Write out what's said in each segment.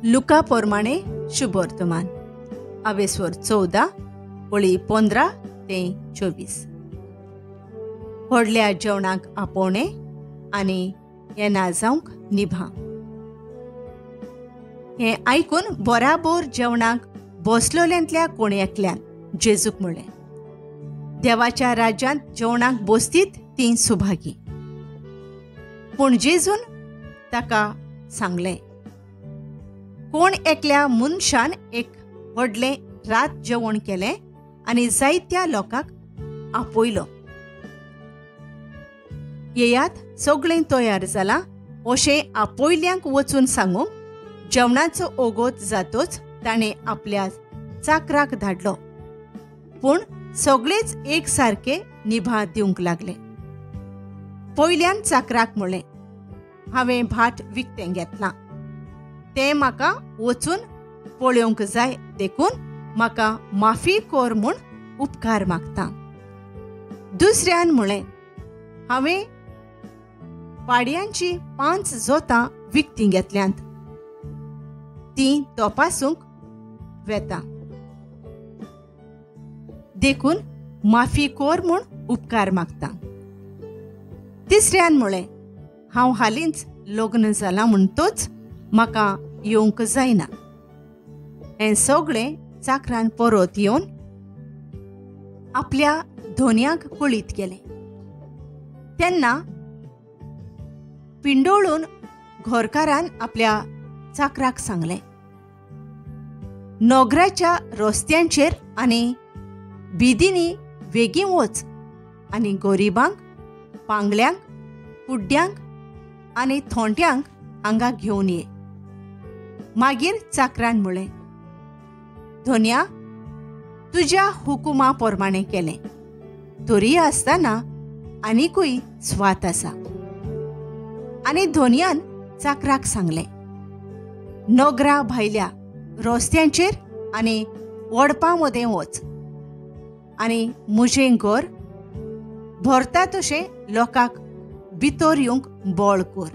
Luca पोरमाणे शुभ वर्तमान आवेस्वर 14 ओळी 15 ते 24. व्हडल्या जेवणाक आपोवणे आनी हें ना जावंक निभा. हें आयकून बराबर जेवणाक बसलोल्यांतल्या कोण एकल्यान जेजूक म्हणलें, देवाच्या राज्यांत जेवणाक बसतीत तीं सुभागी. पूण जेजून ताका सांगलें, कोण एकल्या मनशान एक व्हडलें रात जेवण केलें आनी जायत्या लोकांक आपयलो. येयात सगळें तयार जालां अशें आपयल्यांक वचून सांगूंक जेवणाचो ओगोत जातोच ताणें आपल्या चाकराक धाडलो. पूण सगळेच एक सारके निभा दिवंक लागले. पयल्यान चाकराक म्हणलें, हांवें भाट विकतें घेतलां, तें म्हाका वचून पळोवंक जाय, देखून म्हाका माफी कर म्हूण उपकार मागतां. दुसऱ्यान म्हणलें, हांवें पाडयांची 5 जोतां विकतीं घेतल्यांत, तीं तपासूंक वेता, देखून माफी कर म्हूण उपकार मागतां. तिसऱ्यान म्हणलें, हांव हालींच लग्न जालां म्हणटोच म्हाका येवंक जायना. हें सगळें चाकरान परत येवन आपल्या धोनयाक कळीत गेलें. तेन्ना पिंडोळून घरकारान आपल्या चाकराक सांगलें, नगराच्या रस्त्यांचेर आनी बिदींनी वेगीं वच आनी गरीबांक, पांगल्यांक, कुड्ड्यांक आनी थोंट्यांक हांगा घेवन ये. मागीर चाकरान म्हणलें, धोनया, तुज्या हुकुमा प्रमाणें केलें, तरी आसतना आनिकूय स्वात आसा. आनी धोनयान चाकराक सांगलें, नगरा भायल्या रस्त्यांचेर आनी वडपां मदें वच आनी म्हजें घर भरता तशें लोकांक भितर येवंक बोळ कर.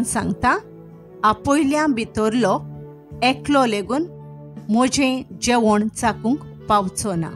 सांगता, आपयल्या भितरलो एकलो लेगून म्हजें जेवण चाकूंक पावचो ना.